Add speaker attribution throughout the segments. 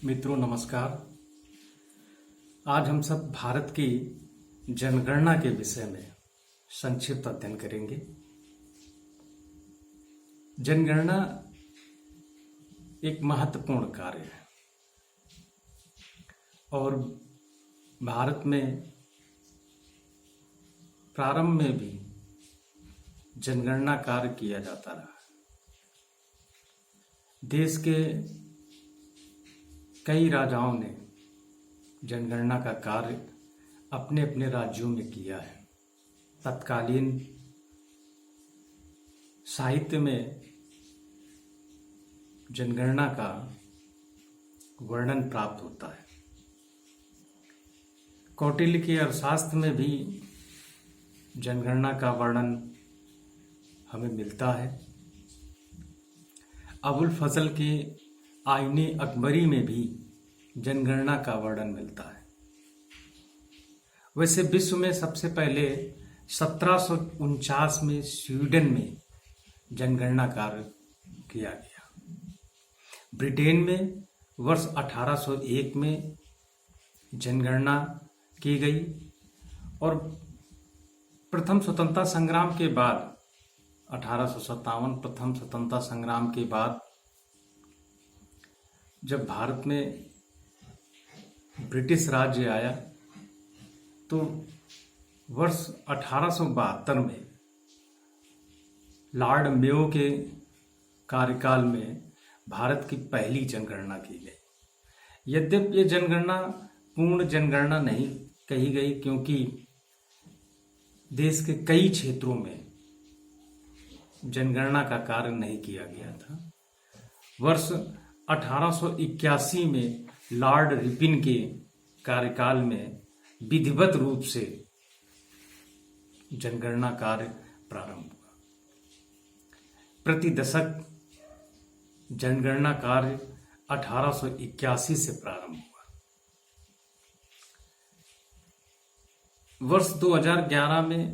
Speaker 1: मित्रों नमस्कार। आज हम सब भारत की जनगणना के विषय में संक्षिप्त अध्ययन करेंगे। जनगणना एक महत्वपूर्ण कार्य है और भारत में प्रारंभ में भी जनगणना कार्य किया जाता रहा। देश के कई राजाओं ने जनगणना का कार्य अपने अपने राज्यों में किया है। तत्कालीन साहित्य में जनगणना का वर्णन प्राप्त होता है। कौटिल्य के अर्थशास्त्र में भी जनगणना का वर्णन हमें मिलता है। अबुल फजल के आईने अकबरी में भी जनगणना का वर्णन मिलता है। वैसे विश्व में सबसे पहले 1749 में स्वीडन में जनगणना कार्य किया गया। ब्रिटेन में वर्ष 1801 में जनगणना की गई और प्रथम स्वतंत्रता संग्राम के बाद 1857 प्रथम स्वतंत्रता संग्राम के बाद जब भारत में ब्रिटिश राज्य आया तो वर्ष 1872 में लॉर्ड मेयो के कार्यकाल में भारत की पहली जनगणना की गई। यद्यपि ये जनगणना पूर्ण जनगणना नहीं कही गई क्योंकि देश के कई क्षेत्रों में जनगणना का कार्य नहीं किया गया था। वर्ष 1881 में लॉर्ड रिपिन के कार्यकाल में विधिवत रूप से जनगणना कार्य प्रारंभ हुआ। प्रति दशक जनगणना कार्य 1881 से प्रारंभ हुआ। वर्ष 2011 में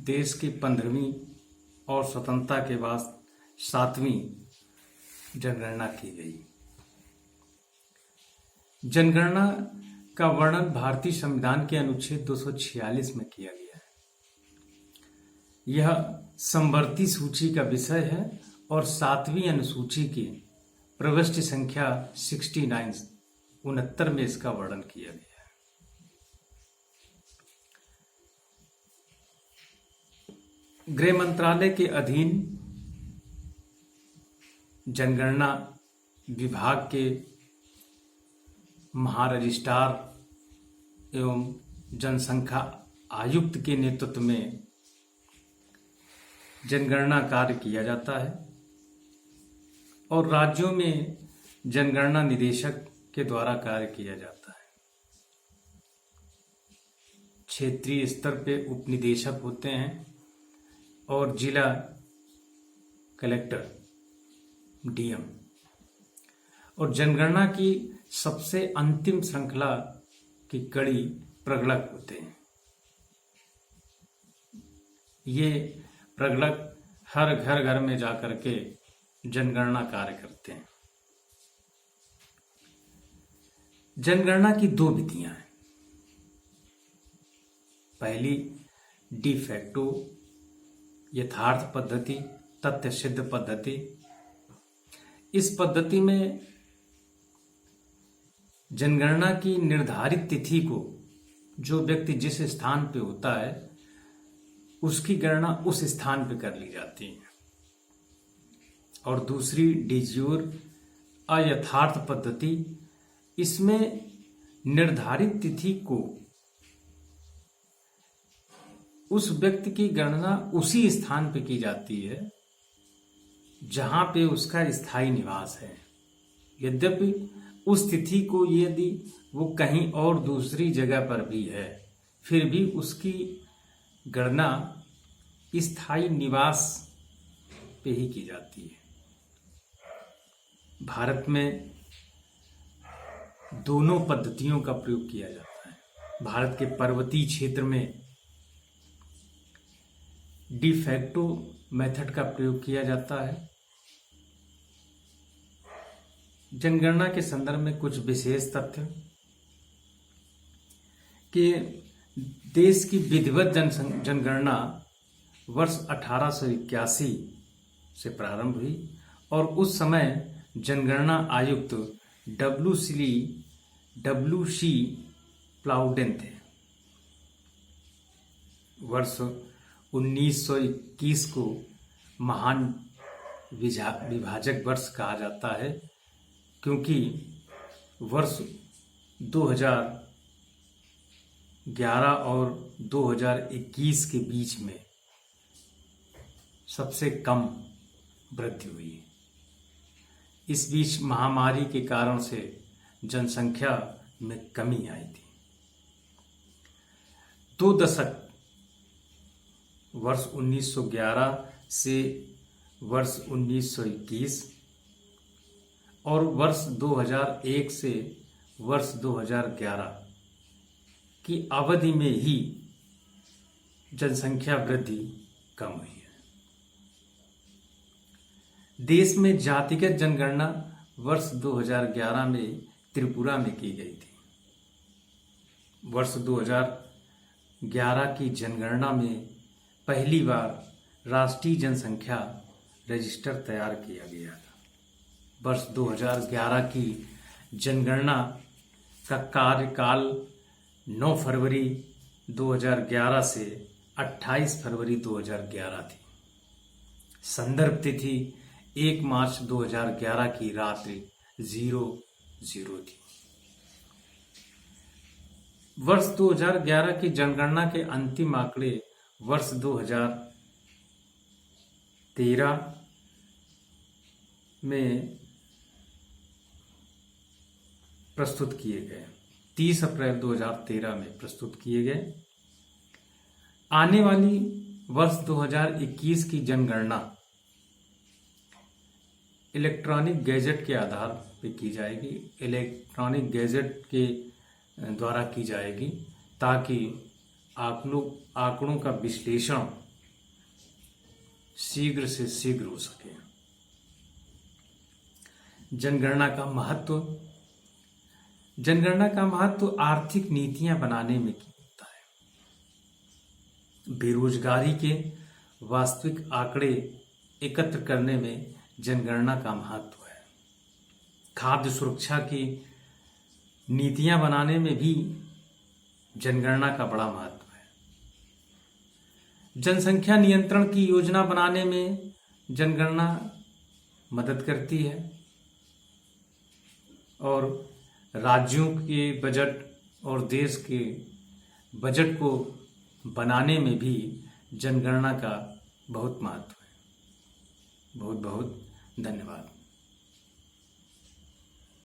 Speaker 1: देश की 15वीं और स्वतंत्रता के बाद 7वीं जनगणना की गई। जनगणना का वर्णन भारतीय संविधान के अनुच्छेद 246 में किया गया है। यह समवर्ती सूची का विषय है और 7वीं अनुसूची की प्रविष्टि संख्या 69 में इसका वर्णन किया गया है। गृह मंत्रालय के अधीन जनगणना विभाग के महारजिस्ट्रार एवं जनसंख्या आयुक्त के नेतृत्व में जनगणना कार्य किया जाता है और राज्यों में जनगणना निदेशक के द्वारा कार्य किया जाता है। क्षेत्रीय स्तर पे उपनिदेशक होते हैं और जिला कलेक्टर डीएम और जनगणना की सबसे अंतिम श्रृंखला की कड़ी प्रगणक होते हैं। ये प्रगणक हर घर में जाकर के जनगणना कार्य करते हैं। जनगणना की 2 विधियां हैं। पहली डी फैक्टो यथार्थ पद्धति, तथ्य सिद्ध पद्धति। इस पद्धति में जनगणना की निर्धारित तिथि को जो व्यक्ति जिस स्थान पे होता है उसकी गणना उस स्थान पे कर ली जाती है। और दूसरी डिज्यूर अयथार्थ पद्धति, इसमें निर्धारित तिथि को उस व्यक्ति की गणना उसी स्थान पे की जाती है जहां पे उसका स्थायी निवास है। यद्यपि उस तिथि को यदि वो कहीं और दूसरी जगह पर भी है फिर भी उसकी गणना स्थायी निवास पे ही की जाती है। भारत में दोनों पद्धतियों का प्रयोग किया जाता है। भारत के पर्वतीय क्षेत्र में डी फैक्टो मेथड का प्रयोग किया जाता है जनगणना के संदर्भ में कुछ विशेष तथ्य कि देश की विधिवत जनगणना वर्ष 1881 से प्रारंभ हुई और उस समय जनगणना आयुक्त डब्ल्यू.सी. प्लाउडेन थे। वर्ष 1921 को महान विभाजक वर्ष कहा जाता है, क्योंकि वर्ष 2011 और 2021 के बीच में सबसे कम वृद्धि हुई। इस बीच महामारी के कारण से जनसंख्या में कमी आई थी। 2 दशक वर्ष 1911 से वर्ष 1921 और वर्ष 2001 से वर्ष 2011 की अवधि में ही जनसंख्या वृद्धि कम हुई है। देश में जातिगत जनगणना वर्ष 2011 में त्रिपुरा में की गई थी। वर्ष 2011 की जनगणना में पहली बार राष्ट्रीय जनसंख्या रजिस्टर तैयार किया गया था। वर्ष 2011 की जनगणना का कार्यकाल 9 फरवरी 2011 से 28 फरवरी 2011 थी। संदर्भ तिथि 1 मार्च 2011 की रात्रि 00 थी। वर्ष 2011 की जनगणना के अंतिम आंकड़े वर्ष 2013 में प्रस्तुत किए गए। 30 अप्रैल 2013 में प्रस्तुत किए गए। आने वाली वर्ष 2021 की जनगणना इलेक्ट्रॉनिक गैजेट के आधार पर की जाएगी। इलेक्ट्रॉनिक गैजेट के द्वारा की जाएगी ताकि आंकड़ों का विश्लेषण शीघ्र से शीघ्र हो सके। जनगणना का महत्व आर्थिक नीतियां बनाने में होता है। बेरोजगारी के वास्तविक आंकड़े एकत्र करने में जनगणना का महत्व है। खाद्य सुरक्षा की नीतियां बनाने में भी जनगणना का बड़ा महत्व है। जनसंख्या नियंत्रण की योजना बनाने में जनगणना मदद करती है और राज्यों के बजट और देश के बजट को बनाने में भी जनगणना का बहुत महत्व है। बहुत बहुत धन्यवाद।